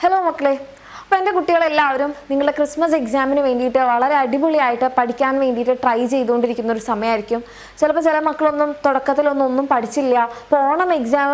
Hello മക്കളെ, അപ്പോൾ എൻ്റെ കുട്ടികളെല്ലാവരും നിങ്ങളുടെ ക്രിസ്മസ് എക്സാമിന് വേണ്ടിയിട്ട് വളരെ അടിപൊളിയായിട്ട് പഠിക്കാൻ വേണ്ടിയിട്ട് ട്രൈ ചെയ്തുകൊണ്ടിരിക്കുന്ന ഒരു സമയമായിരിക്കും. ചിലപ്പോൾ ചില മക്കളൊന്നും തുടക്കത്തിലൊന്നും പഠിച്ചില്ല. ഇപ്പോൾ ഓണം എക്സാം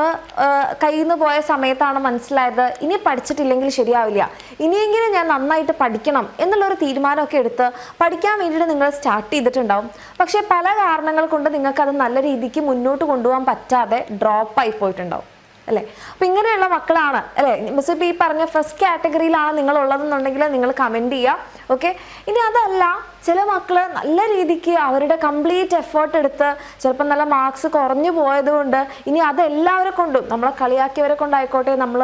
കയ്യിൽ നിന്ന് പോയ സമയത്താണ് മനസ്സിലായത് ഇനി പഠിച്ചിട്ടില്ലെങ്കിൽ ശരിയാവില്ല, ഇനിയെങ്കിലും ഞാൻ നന്നായിട്ട് പഠിക്കണം എന്നുള്ളൊരു തീരുമാനമൊക്കെ എടുത്ത് പഠിക്കാൻ വേണ്ടിയിട്ട് നിങ്ങൾ സ്റ്റാർട്ട് ചെയ്തിട്ടുണ്ടാവും. പക്ഷേ പല കാരണങ്ങൾ കൊണ്ട് നിങ്ങൾക്കത് നല്ല രീതിക്ക് മുന്നോട്ട് കൊണ്ടുപോകാൻ പറ്റാതെ ഡ്രോപ്പായി പോയിട്ടുണ്ടാവും അല്ലേ. അപ്പം ഇങ്ങനെയുള്ള മക്കളാണ് അല്ലേ മിസ് ഇപ്പോൾ ഈ പറഞ്ഞ ഫസ്റ്റ് കാറ്റഗറിയിലാണ് നിങ്ങളുള്ളതെന്നുണ്ടെങ്കിൽ നിങ്ങൾ കമൻറ്റ് ചെയ്യുക. ഓക്കെ, ഇനി അതല്ല ചില മക്കൾ നല്ല രീതിക്ക് അവരുടെ കംപ്ലീറ്റ് എഫേർട്ട് എടുത്ത് ചിലപ്പോൾ നല്ല മാർക്സ് കുറഞ്ഞു പോയതുകൊണ്ട് ഇനി അതെല്ലാവരെ കൊണ്ടും നമ്മളെ കളിയാക്കിയവരെ കൊണ്ടായിക്കോട്ടെ, നമ്മൾ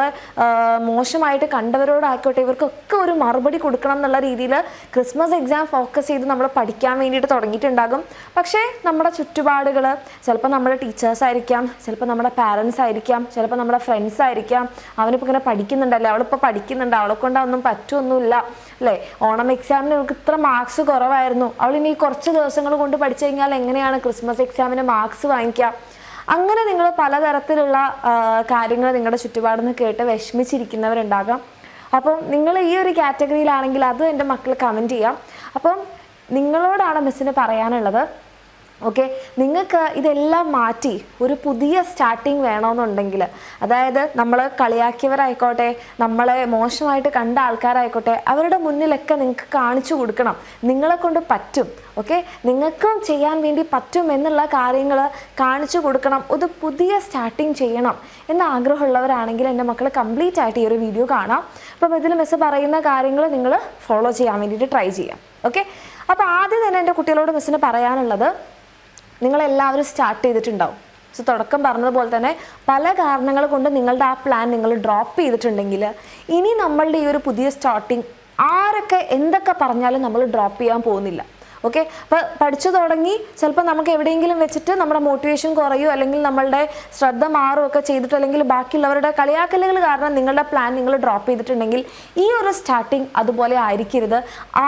മോശമായിട്ട് കണ്ടവരോടായിക്കോട്ടെ, ഇവർക്കൊക്കെ ഒരു മറുപടി കൊടുക്കണം എന്നുള്ള രീതിയിൽ ക്രിസ്മസ് എക്സാം ഫോക്കസ് ചെയ്ത് നമ്മൾ പഠിക്കാൻ വേണ്ടിയിട്ട് തുടങ്ങിയിട്ടുണ്ടാകും. പക്ഷേ നമ്മുടെ ചുറ്റുപാടുകൾ ചിലപ്പോൾ നമ്മുടെ ടീച്ചേഴ്സ് ആയിരിക്കാം, ചിലപ്പോൾ നമ്മുടെ പാരൻസ് ആയിരിക്കാം, ചിലപ്പോൾ നമ്മുടെ ഫ്രണ്ട്സ് ആയിരിക്കാം. അവനിപ്പോൾ ഇങ്ങനെ പഠിക്കുന്നുണ്ടല്ലേ, അവളിപ്പോൾ പഠിക്കുന്നുണ്ട്, അവളെ കൊണ്ട് അതൊന്നും പറ്റുമൊന്നുമില്ല അല്ലേ, ഓണം എക്സാമിന് അവൾക്ക് ഇത്ര മാർക്സ് കുറവായിരുന്നു, അവളിനി കുറച്ച് ദിവസങ്ങൾ കൊണ്ട് പഠിച്ചു കഴിഞ്ഞാൽ എങ്ങനെയാണ് ക്രിസ്മസ് എക്സാമിന് മാർക്സ് വാങ്ങിക്കുക. അങ്ങനെ നിങ്ങൾ പലതരത്തിലുള്ള കാര്യങ്ങൾ നിങ്ങളുടെ ചുറ്റുപാടിൽ നിന്ന് കേട്ട് വിഷമിച്ചിരിക്കുന്നവരുണ്ടാകാം. അപ്പം നിങ്ങൾ ഈ ഒരു കാറ്റഗറിയിലാണെങ്കിൽ അത് എൻ്റെ മക്കൾ കമൻറ്റ് ചെയ്യാം. അപ്പം നിങ്ങളോടാണ് മിസ്സിന് പറയാനുള്ളത്. ഓക്കെ, നിങ്ങൾക്ക് ഇതെല്ലാം മാറ്റി ഒരു പുതിയ സ്റ്റാർട്ടിങ് വേണമെന്നുണ്ടെങ്കിൽ, അതായത് നമ്മൾ കളിയാക്കിയവരായിക്കോട്ടെ, നമ്മളെ മോശമായിട്ട് കണ്ട ആൾക്കാരായിക്കോട്ടെ, അവരുടെ മുന്നിലൊക്കെ നിങ്ങൾക്ക് കാണിച്ചു കൊടുക്കണം നിങ്ങളെ കൊണ്ട് പറ്റും. ഓക്കെ, നിങ്ങൾക്കും ചെയ്യാൻ വേണ്ടി പറ്റും എന്നുള്ള കാര്യങ്ങൾ കാണിച്ചു കൊടുക്കണം. ഒരു പുതിയ സ്റ്റാർട്ടിങ് ചെയ്യണം എന്ന ആഗ്രഹമുള്ളവരാണെങ്കിൽ എൻ്റെ മക്കൾ കംപ്ലീറ്റ് ആയിട്ട് ഈ ഒരു വീഡിയോ കാണാം. അപ്പം ഇതിൽ മിസ് പറയുന്ന കാര്യങ്ങൾ നിങ്ങൾ ഫോളോ ചെയ്യാൻ വേണ്ടിയിട്ട് ട്രൈ ചെയ്യാം. ഓക്കെ, അപ്പോൾ ആദ്യം തന്നെ എൻ്റെ കുട്ടികളോട് മിസ്സിന് പറയാനുള്ളത്, നിങ്ങളെല്ലാവരും സ്റ്റാർട്ട് ചെയ്തിട്ടുണ്ടാവും. സോ തുടക്കം പറഞ്ഞതുപോലെ തന്നെ പല കാരണങ്ങൾ കൊണ്ട് നിങ്ങളുടെ ആ പ്ലാൻ നിങ്ങൾ ഡ്രോപ്പ് ചെയ്തിട്ടുണ്ടെങ്കിൽ ഇനി നമ്മളുടെ ഈ ഒരു പുതിയ സ്റ്റാർട്ടിങ് ആരൊക്കെ എന്തൊക്കെ പറഞ്ഞാലും നമ്മൾ ഡ്രോപ്പ് ചെയ്യാൻ പോകുന്നില്ല. ഓക്കെ, അപ്പോൾ പഠിച്ചു തുടങ്ങി ചിലപ്പോൾ നമുക്ക് എവിടെയെങ്കിലും വെച്ചിട്ട് നമ്മുടെ മോട്ടിവേഷൻ കുറയും, അല്ലെങ്കിൽ നമ്മളുടെ ശ്രദ്ധ മാറുമൊക്കെ ചെയ്തിട്ട്, അല്ലെങ്കിൽ ബാക്കിയുള്ളവരുടെ കളിയാക്കലുകൾ കാരണം നിങ്ങളുടെ പ്ലാൻ നിങ്ങൾ ഡ്രോപ്പ് ചെയ്തിട്ടുണ്ടെങ്കിൽ ഈ ഒരു സ്റ്റാർട്ടിങ് അതുപോലെ ആയിരിക്കരുത്.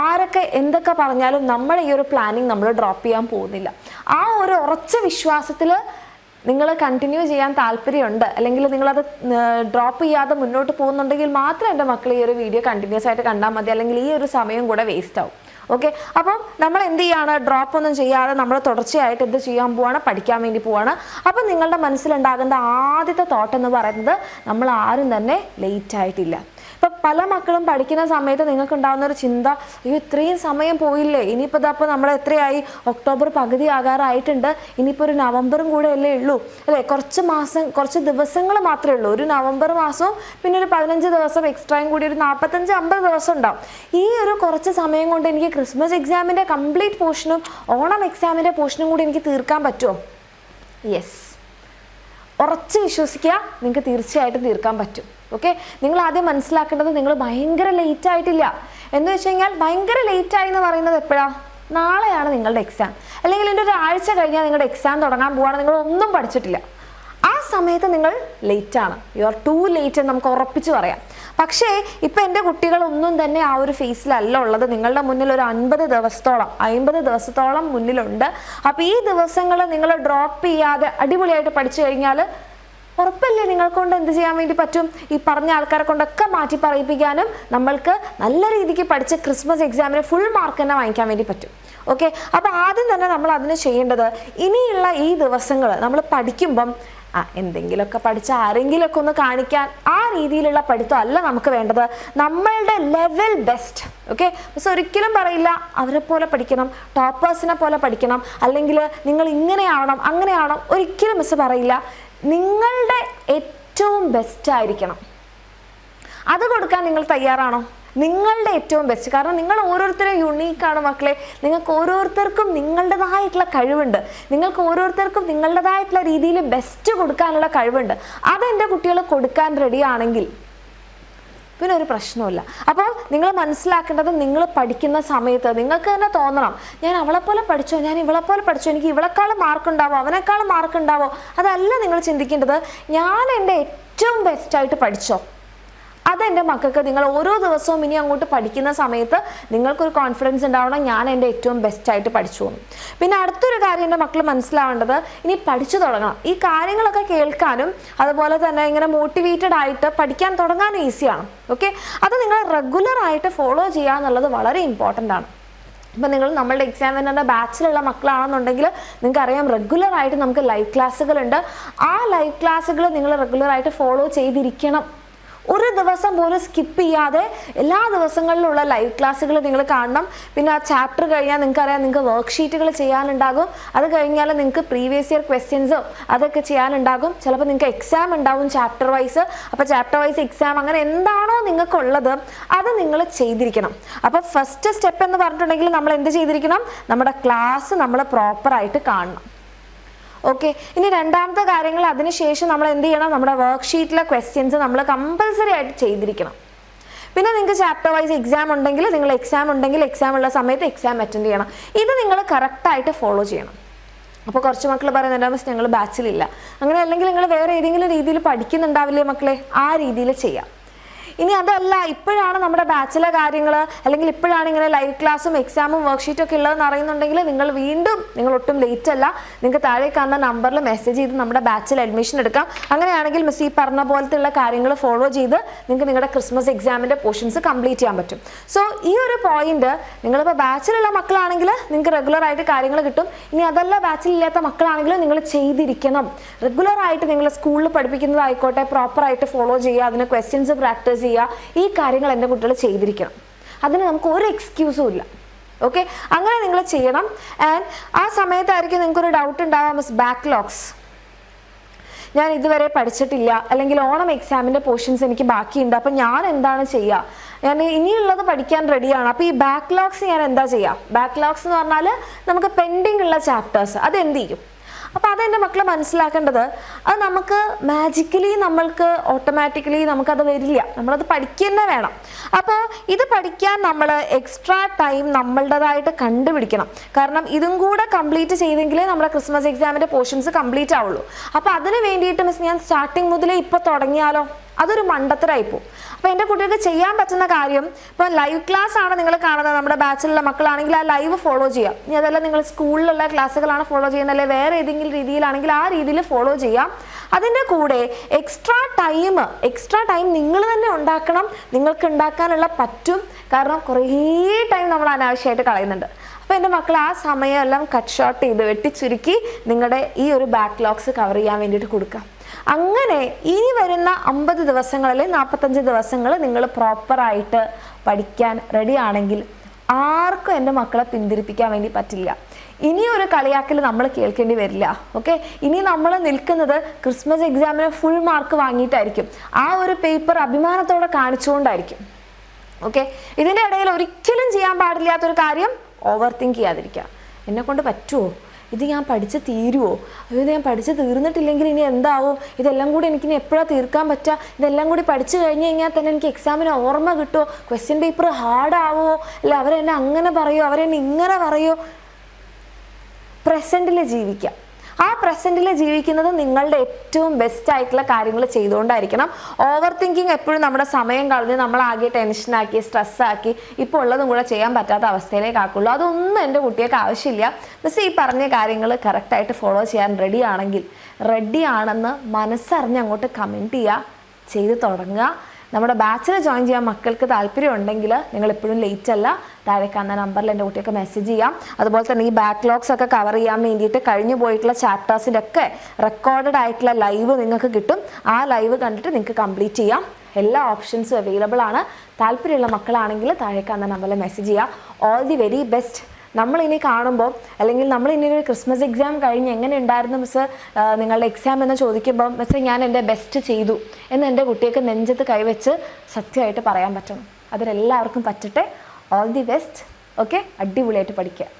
ആരൊക്കെ എന്തൊക്കെ പറഞ്ഞാലും നമ്മുടെ ഈ ഒരു പ്ലാനിങ് നമ്മൾ ഡ്രോപ്പ് ചെയ്യാൻ പോകുന്നില്ല. ആ ഒരു ഉറച്ച വിശ്വാസത്തിൽ നിങ്ങൾ കണ്ടിന്യൂ ചെയ്യാൻ താല്പര്യമുണ്ട്, അല്ലെങ്കിൽ നിങ്ങളത് ഡ്രോപ്പ് ചെയ്യാതെ മുന്നോട്ട് പോകുന്നുണ്ടെങ്കിൽ മാത്രം എൻ്റെ മക്കൾ ഈ ഒരു വീഡിയോ കണ്ടിന്യൂസ് ആയിട്ട് കണ്ടാൽ മതി, അല്ലെങ്കിൽ ഈ ഒരു സമയം കൂടെ വേസ്റ്റ് ആവും. ഓക്കെ, അപ്പം നമ്മൾ എന്ത് ചെയ്യാണ്, ഡ്രോപ്പ് ഒന്നും ചെയ്യാതെ നമ്മൾ തുടർച്ചയായിട്ട് എന്ത് ചെയ്യാൻ പോവാണ്, പഠിക്കാൻ വേണ്ടി പോവാണ്. അപ്പം നിങ്ങളുടെ മനസ്സിലുണ്ടാകുന്ന ആദ്യത്തെ തോട്ട് എന്ന് പറയുന്നത്, നമ്മൾ ആരും തന്നെ ലേറ്റ് ആയിട്ടില്ല. ഇപ്പം പല മക്കളും പഠിക്കുന്ന സമയത്ത് നിങ്ങൾക്ക് ഉണ്ടാകുന്ന ഒരു ചിന്ത, അയ്യോ ഇത്രയും സമയം പോയില്ലേ, ഇനിയിപ്പോൾ ഇതപ്പോൾ നമ്മൾ എത്രയായി, ഒക്ടോബർ പകുതി ആകാറായിട്ടുണ്ട്, ഇനിയിപ്പോൾ ഒരു നവംബറും കൂടെ അല്ലേ ഉള്ളൂ അല്ലേ, കുറച്ച് ദിവസങ്ങൾ മാത്രമേ ഉള്ളൂ. ഒരു നവംബർ മാസവും പിന്നെ ഒരു 15 ദിവസം എക്സ്ട്രായും കൂടി ഒരു 45-50 ദിവസം ഉണ്ടാവും. ഈ ഒരു കുറച്ച് സമയം കൊണ്ട് എനിക്ക് ക്രിസ്മസ് എക്സാമിൻ്റെ കംപ്ലീറ്റ് പോർഷനും ഓണം എക്സാമിൻ്റെ പോർഷനും കൂടി എനിക്ക് തീർക്കാൻ പറ്റുമോ? യെസ്, ഉറച്ച് വിശ്വസിക്കുക, നിങ്ങൾക്ക് തീർച്ചയായിട്ടും തീർക്കാൻ പറ്റും. ഓക്കെ, നിങ്ങൾ ആദ്യം മനസ്സിലാക്കേണ്ടത്, നിങ്ങൾ ഭയങ്കര ലേറ്റ് ആയിട്ടില്ല എന്ന് വെച്ച് കഴിഞ്ഞാൽ, ഭയങ്കര ലേറ്റായി എന്ന് പറയുന്നത് എപ്പോഴാണ്, നാളെയാണ് നിങ്ങളുടെ എക്സാം, അല്ലെങ്കിൽ എൻ്റെ ഒരു ആഴ്ച കഴിഞ്ഞാൽ നിങ്ങളുടെ എക്സാം തുടങ്ങാൻ പോവാണ്, നിങ്ങൾ ഒന്നും പഠിച്ചിട്ടില്ല, ആ സമയത്ത് നിങ്ങൾ ലേറ്റാണ്. യു ആർ ടു ലേറ്റ് എന്ന് നമുക്ക് ഉറപ്പിച്ച് പറയാം. പക്ഷേ ഇപ്പം എൻ്റെ കുട്ടികളൊന്നും തന്നെ ആ ഒരു ഫേസിലല്ല ഉള്ളത്. നിങ്ങളുടെ മുന്നിൽ ഒരു 50 ദിവസത്തോളം മുന്നിലുണ്ട്. അപ്പോൾ ഈ ദിവസങ്ങൾ നിങ്ങൾ ഡ്രോപ്പ് ചെയ്യാതെ അടിപൊളിയായിട്ട് പഠിച്ചു കഴിഞ്ഞാൽ ഉറപ്പല്ലേ നിങ്ങൾക്കൊണ്ട് എന്ത് ചെയ്യാൻ വേണ്ടി പറ്റും, ഈ പറഞ്ഞ ആൾക്കാരെ കൊണ്ടൊക്കെ മാറ്റി പറയിപ്പിക്കാനും നമ്മൾക്ക് നല്ല രീതിക്ക് പഠിച്ച് ക്രിസ്മസ് എക്സാമിന് ഫുൾ മാർക്ക് തന്നെ വാങ്ങിക്കാൻ വേണ്ടി പറ്റും. ഓക്കെ, അപ്പോൾ ആദ്യം തന്നെ നമ്മൾ അതിന് ചെയ്യേണ്ടത്, ഇനിയുള്ള ഈ ദിവസങ്ങൾ നമ്മൾ പഠിക്കുമ്പം എന്തെങ്കിലുമൊക്കെ പഠിച്ച് ആരെങ്കിലുമൊക്കെ ഒന്ന് കാണിക്കാൻ ആ രീതിയിലുള്ള പഠിത്തം അല്ല നമുക്ക് വേണ്ടത്, നമ്മളുടെ ലെവൽ ബെസ്റ്റ്. ഓക്കെ, മിസ് ഒരിക്കലും പറയില്ല അവരെ പോലെ പഠിക്കണം, ടോപ്പേഴ്സിനെ പോലെ പഠിക്കണം, അല്ലെങ്കിൽ നിങ്ങൾ ഇങ്ങനെ ആവണം അങ്ങനെ ആവണം, ഒരിക്കലും മിസ് പറയില്ല. നിങ്ങളുടെ ഏറ്റവും ബെസ്റ്റ് ആയിരിക്കണം. അത് കൊടുക്കാൻ നിങ്ങൾ തയ്യാറാണോ? നിങ്ങളുടെ ഏറ്റവും ബെസ്റ്റ്. കാരണം നിങ്ങൾ ഓരോരുത്തരും യുണീക്കാണ് മക്കളെ, നിങ്ങൾക്ക് ഓരോരുത്തർക്കും നിങ്ങളുടേതായിട്ടുള്ള കഴിവുണ്ട്, നിങ്ങൾക്ക് ഓരോരുത്തർക്കും നിങ്ങളുടേതായിട്ടുള്ള രീതിയിൽ ബെസ്റ്റ് കൊടുക്കാനുള്ള കഴിവുണ്ട്. അതെൻ്റെ കുട്ടികൾ കൊടുക്കാൻ റെഡിയാണെങ്കിൽ പിന്നെ ഒരു പ്രശ്നമില്ല. അപ്പോൾ നിങ്ങൾ മനസ്സിലാക്കേണ്ടത്, നിങ്ങൾ പഠിക്കുന്ന സമയത്ത് നിങ്ങൾക്ക് തന്നെ തോന്നണം, ഞാൻ അവളെപ്പോലെ പഠിച്ചോ, ഞാൻ ഇവളെപ്പോലെ പഠിച്ചോ, എനിക്ക് ഇവളെക്കാളും മാർക്ക് ഉണ്ടാവോ, അവനേക്കാളും മാർക്ക് ഉണ്ടാവോ, അതല്ല നിങ്ങൾ ചിന്തിക്കേണ്ടത്. ഞാൻ എൻ്റെ ഏറ്റവും ബെസ്റ്റായിട്ട് പഠിച്ചോ, അത് എൻ്റെ മക്കൾക്ക് നിങ്ങൾ ഓരോ ദിവസവും ഇനി അങ്ങോട്ട് പഠിക്കുന്ന സമയത്ത് നിങ്ങൾക്കൊരു കോൺഫിഡൻസ് ഉണ്ടാവണം, ഞാൻ എൻ്റെ ഏറ്റവും ബെസ്റ്റായിട്ട് പഠിച്ചു പോകും. പിന്നെ അടുത്തൊരു കാര്യം എൻ്റെ മക്കൾ മനസ്സിലാവേണ്ടത്, ഇനി പഠിച്ചു തുടങ്ങണം. ഈ കാര്യങ്ങളൊക്കെ കേൾക്കാനും അതുപോലെ തന്നെ ഇങ്ങനെ മോട്ടിവേറ്റഡ് ആയിട്ട് പഠിക്കാൻ തുടങ്ങാനും ഈസിയാണ്. ഓക്കെ, അത് നിങ്ങൾ റെഗുലറായിട്ട് ഫോളോ ചെയ്യുക എന്നുള്ളത് വളരെ ഇമ്പോർട്ടൻ്റ് ആണ്. ഇപ്പം നിങ്ങൾ നമ്മളുടെ എക്സാമിനറിൻ്റെ ബാച്ചിലുള്ള മക്കളാണെന്നുണ്ടെങ്കിൽ നിങ്ങൾക്കറിയാം റെഗുലറായിട്ട് നമുക്ക് ലൈവ് ക്ലാസ്സുകളുണ്ട്. ആ ലൈവ് ക്ലാസ്സുകൾ നിങ്ങൾ റെഗുലറായിട്ട് ഫോളോ ചെയ്തിരിക്കണം. ഒരു ദിവസം പോലും സ്കിപ്പ് ചെയ്യാതെ എല്ലാ ദിവസങ്ങളിലുള്ള ലൈവ് ക്ലാസ്സുകൾ നിങ്ങൾ കാണണം. പിന്നെ ആ ചാപ്റ്റർ കഴിഞ്ഞാൽ നിങ്ങൾക്കറിയാം നിങ്ങൾക്ക് വർക്ക്ഷീറ്റുകൾ ചെയ്യാനുണ്ടാകും. അത് കഴിഞ്ഞാൽ നിങ്ങൾക്ക് പ്രീവിയസ് ഇയർ ക്വസ്റ്റ്യൻസോ അതൊക്കെ ചെയ്യാനുണ്ടാകും. ചിലപ്പോൾ നിങ്ങൾക്ക് എക്സാം ഉണ്ടാകും ചാപ്റ്റർ വൈസ്. അപ്പോൾ ചാപ്റ്റർ വൈസ് എക്സാം അങ്ങനെ എന്താണോ നിങ്ങൾക്കുള്ളത് അത് നിങ്ങൾ ചെയ്തിരിക്കണം. അപ്പോൾ ഫസ്റ്റ് സ്റ്റെപ്പ് എന്ന് പറഞ്ഞിട്ടുണ്ടെങ്കിൽ നമ്മൾ എന്ത് ചെയ്തിരിക്കണം? നമ്മുടെ ക്ലാസ് നമ്മൾ പ്രോപ്പറായിട്ട് കാണണം. ഓക്കെ, ഇനി രണ്ടാമത്തെ കാര്യങ്ങൾ അതിനുശേഷം നമ്മൾ എന്ത് ചെയ്യണം? നമ്മുടെ വർക്ക്ഷീറ്റിലെ ക്വസ്റ്റ്യൻസ് നമ്മൾ കമ്പൽസറി ആയിട്ട് ചെയ്തിരിക്കണം. പിന്നെ നിങ്ങൾക്ക് ചാപ്റ്റർ വൈസ് എക്സാം ഉണ്ടെങ്കിൽ എക്സാം ഉള്ള സമയത്ത് എക്സാം അറ്റൻഡ് ചെയ്യണം. ഇത് നിങ്ങൾ കറക്റ്റായിട്ട് ഫോളോ ചെയ്യണം. അപ്പോൾ കുറച്ച് മക്കൾ പറയുന്നുണ്ടാവും മിസ് ഞങ്ങൾ ബാച്ചിലില്ല, അങ്ങനെ അല്ലെങ്കിൽ നിങ്ങൾ വേറെ ഏതെങ്കിലും രീതിയിൽ പഠിക്കുന്നുണ്ടാവില്ലേ മക്കളെ, ആ രീതിയിൽ ചെയ്യാം. ഇനി അതല്ല, ഇപ്പോഴാണ് നമ്മുടെ ബാച്ചിലെ കാര്യങ്ങൾ അല്ലെങ്കിൽ ഇപ്പോഴാണ് ഇങ്ങനെ ലൈവ് ക്ലാസ്സും എക്സാമും വർക്ക്ഷീറ്റും ഒക്കെ ഉള്ളതെന്ന് അറിയുന്നുണ്ടെങ്കിൽ നിങ്ങൾ ഒട്ടും ലേറ്റ് അല്ല. നിങ്ങൾക്ക് താഴെ കാണുന്ന നമ്പറിൽ മെസ്സേജ് ചെയ്ത് നമ്മുടെ ബാച്ചിൽ അഡ്മിഷൻ എടുക്കാം. അങ്ങനെയാണെങ്കിൽ മിസ് ഈ പറഞ്ഞ പോലത്തെ ഉള്ള കാര്യങ്ങൾ ഫോളോ ചെയ്ത് നിങ്ങൾക്ക് നിങ്ങളുടെ ക്രിസ്മസ് എക്സാമിൻ്റെ പോർഷൻസ് കംപ്ലീറ്റ് ചെയ്യാൻ പറ്റും. സോ ഈ ഒരു പോയിന്റ് നിങ്ങളിപ്പോൾ ബാച്ചിലുള്ള മക്കളാണെങ്കിൽ നിങ്ങൾക്ക് റെഗുലറായിട്ട് കാര്യങ്ങൾ കിട്ടും. ഇനി അതല്ല ബാച്ചിലില്ലാത്ത മക്കളാണെങ്കിൽ നിങ്ങൾ ചെയ്തിരിക്കണം. റെഗുലറായിട്ട് നിങ്ങൾ സ്കൂളിൽ പഠിപ്പിക്കുന്നതായിക്കോട്ടെ പ്രോപ്പറായിട്ട് ഫോളോ ചെയ്യുക, അതിന് ക്വസ്റ്റ്യൻസ് പ്രാക്ടീസ് ചെയ്യുക. ഈ കാര്യങ്ങൾ എൻ്റെ കുട്ടികൾ ചെയ്തിരിക്കണം. അതിന് നമുക്ക് ഒരു എക്സ്ക്യൂസും ഇല്ല. ഓക്കെ, അങ്ങനെ നിങ്ങൾ ചെയ്യണം. ആൻഡ് ആ സമയത്തായിരിക്കും നിങ്ങൾക്കൊരു ഡൗട്ട് ഉണ്ടാവാം, മിസ് ബാക്ക്ലോഗ്സ് ഞാൻ ഇതുവരെ പഠിച്ചിട്ടില്ല, അല്ലെങ്കിൽ ഓണം എക്സാമിൻ്റെ പോർഷൻസ് എനിക്ക് ബാക്കിയുണ്ട്, അപ്പം ഞാൻ എന്താണ് ചെയ്യുക? ഞാൻ ഇനിയുള്ളത് പഠിക്കാൻ റെഡിയാണ്, അപ്പോൾ ഈ ബാക്ക്ലോഗ്സ് ഞാൻ എന്താ ചെയ്യുക? ബാക്ക്ലോഗ്സ് എന്ന് പറഞ്ഞാൽ നമുക്ക് പെൻഡിങ് ഉള്ള ചാപ്റ്റേഴ്സ്, അത് എന്ത് ചെയ്യും? അപ്പോൾ അതെൻ്റെ മക്കൾ മനസ്സിലാക്കേണ്ടത്, അത് നമുക്ക് മാജിക്കലി നമ്മൾക്ക് ഓട്ടോമാറ്റിക്കലി നമുക്കത് വരില്ല, നമ്മളത് പഠിക്കുക തന്നെ വേണം. അപ്പോൾ ഇത് പഠിക്കാൻ നമ്മൾ എക്സ്ട്രാ ടൈം നമ്മളുടേതായിട്ട് കണ്ടുപിടിക്കണം. കാരണം ഇതും കൂടെ കംപ്ലീറ്റ് ചെയ്തെങ്കിലേ നമ്മുടെ ക്രിസ്മസ് എക്സാമിൻ്റെ പോർഷൻസ് കംപ്ലീറ്റ് ആവുള്ളൂ. അപ്പോൾ അതിന് വേണ്ടിയിട്ട് മിസ് ഞാൻ സ്റ്റാർട്ടിങ് മുതലേ ഇപ്പോൾ തുടങ്ങിയാലോ? അതൊരു മണ്ടത്തരായിപ്പോവും. അപ്പോൾ എൻ്റെ കുട്ടികൾക്ക് ചെയ്യാൻ പറ്റുന്ന കാര്യം, ഇപ്പോൾ ലൈവ് ക്ലാസ് ആണ് നിങ്ങൾ കാണുന്നത്, നമ്മുടെ ബാച്ചിലുള്ള മക്കളാണെങ്കിൽ ആ ലൈവ് ഫോളോ ചെയ്യാം. ഇനി അതല്ല നിങ്ങൾ സ്കൂളിലുള്ള ക്ലാസ്സുകളാണ് ഫോളോ ചെയ്യുന്നത്, അല്ലെങ്കിൽ വേറെ ഏതെങ്കിലും രീതിയിലാണെങ്കിൽ ആ രീതിയിൽ ഫോളോ ചെയ്യാം. അതിൻ്റെ കൂടെ എക്സ്ട്രാ ടൈം നിങ്ങൾ തന്നെ ഉണ്ടാക്കണം. നിങ്ങൾക്ക് ഉണ്ടാക്കാനുള്ള പറ്റും. കാരണം കുറേ ടൈം നമ്മൾ അനാവശ്യമായിട്ട് കളയുന്നുണ്ട്. അപ്പോൾ എൻ്റെ മക്കൾ ആ സമയമെല്ലാം കട്ട് ഷോർട്ട് ചെയ്ത് വെട്ടിച്ചുരുക്കി നിങ്ങളുടെ ഈ ഒരു ബാക്ക്ലോഗ്സ് കവർ ചെയ്യാൻ വേണ്ടിയിട്ട് കൊടുക്കാം. അങ്ങനെ ഇനി വരുന്ന 50 ദിവസങ്ങളിൽ 45 ദിവസങ്ങൾ നിങ്ങൾ പ്രോപ്പറായിട്ട് പഠിക്കാൻ റെഡി ആണെങ്കിൽ ആർക്കും എൻ്റെ മക്കളെ പിന്തിരിപ്പിക്കാൻ വേണ്ടി പറ്റില്ല. ഇനിയൊരു കളിയാക്കൽ നമ്മൾ കേൾക്കേണ്ടി വരില്ല. ഓക്കെ, ഇനി നമ്മൾ നിൽക്കുന്നത് ക്രിസ്മസ് എക്സാമിന് ഫുൾ മാർക്ക് വാങ്ങിയിട്ടായിരിക്കും. ആ ഒരു പേപ്പർ അഭിമാനത്തോടെ കാണിച്ചുകൊണ്ടായിരിക്കും. ഓക്കെ, ഇതിൻ്റെ ഇടയിൽ ഒരിക്കലും ചെയ്യാൻ പാടില്ലാത്തൊരു കാര്യം ഓവർ തിങ്ക് ചെയ്യാതിരിക്കുക. എന്നെക്കൊണ്ട് പറ്റുമോ? ഇത് ഞാൻ പഠിച്ച് തീരുമോ? ഇത് ഞാൻ പഠിച്ച് തീർന്നിട്ടില്ലെങ്കിൽ ഇനി എന്താവും? ഇതെല്ലാം കൂടി എനിക്കിനി എപ്പോഴാണ് തീർക്കാൻ പറ്റുക? ഇതെല്ലാം കൂടി പഠിച്ചു കഴിഞ്ഞ് കഴിഞ്ഞാൽ തന്നെ എനിക്ക് എക്സാമിന് ഓർമ്മ കിട്ടുമോ? ക്വസ്റ്റ്യൻ പേപ്പർ ഹാർഡാവുമോ? അല്ല അവരെന്നെ അങ്ങനെ പറയുമോ? അവരെന്നെ ഇങ്ങനെ പറയുമോ? പ്രസൻറ്റിൽ ജീവിക്കുക. ആ പ്രസൻറ്റിൽ ജീവിക്കുന്നത് നിങ്ങളുടെ ഏറ്റവും ബെസ്റ്റ് ആയിട്ടുള്ള കാര്യങ്ങൾ ചെയ്തുകൊണ്ടായിരിക്കണം. ഓവർ തിങ്കിങ് എപ്പോഴും നമ്മുടെ സമയം കളഞ്ഞ് നമ്മളാകെ ടെൻഷനാക്കി സ്ട്രെസ്സാക്കി ഇപ്പോൾ ഉള്ളതും കൂടെ ചെയ്യാൻ പറ്റാത്ത അവസ്ഥയിലേക്ക് ആക്കുള്ളൂ. അതൊന്നും എൻ്റെ കുട്ടികൾക്ക് ആവശ്യമില്ല. മിസ് ഈ പറഞ്ഞ കാര്യങ്ങൾ കറക്റ്റായിട്ട് ഫോളോ ചെയ്യാൻ റെഡിയാണെന്ന് മനസ്സറിഞ്ഞ് അങ്ങോട്ട് കമൻറ്റ് ചെയ്യുക, ചെയ്ത് തുടങ്ങുക. നമ്മുടെ ബാച്ചിൽ ജോയിൻ ചെയ്യാൻ മക്കൾക്ക് താല്പര്യം ഉണ്ടെങ്കിൽ നിങ്ങൾ എപ്പോഴും ലേറ്റ് അല്ല, താഴെ കാണുന്ന നമ്പറിൽ എൻ്റെ കുട്ടിയൊക്കെ മെസ്സേജ് ചെയ്യാം. അതുപോലെ തന്നെ ഈ ബാക്ക്ലോഗ്സ് ഒക്കെ കവർ ചെയ്യാൻ വേണ്ടിയിട്ട് കഴിഞ്ഞു പോയിട്ടുള്ള ചാപ്റ്റേഴ്സിൻ്റെ ഒക്കെ റെക്കോർഡഡ് ആയിട്ടുള്ള ലൈവ് നിങ്ങൾക്ക് കിട്ടും. ആ ലൈവ് കണ്ടിട്ട് നിങ്ങൾക്ക് കംപ്ലീറ്റ് ചെയ്യാം. എല്ലാ ഓപ്ഷൻസും അവൈലബിൾ ആണ്. താല്പര്യമുള്ള മക്കളാണെങ്കിൽ താഴെ കാണുന്ന നമ്പറിൽ മെസ്സേജ് ചെയ്യാം. All the very best. നമ്മളിനി കാണുമ്പോൾ അല്ലെങ്കിൽ നമ്മളിനി ഒരു ക്രിസ്മസ് എക്സാം കഴിഞ്ഞ് എങ്ങനെ ഉണ്ടായിരുന്നു മിസ് നിങ്ങളുടെ എക്സാം എന്ന് ചോദിക്കുമ്പോൾ മിസ് ഞാൻ എൻ്റെ ബെസ്റ്റ് ചെയ്തു എന്ന് എൻ്റെ കുട്ടിയൊക്കെ നെഞ്ചത്ത് കൈവച്ച് സത്യമായിട്ട് പറയാൻ പറ്റണം. അതിലെല്ലാവർക്കും പറ്റട്ടെ. All the best. ഓക്കെ, അടിപൊളിയായിട്ട് പഠിക്കുക.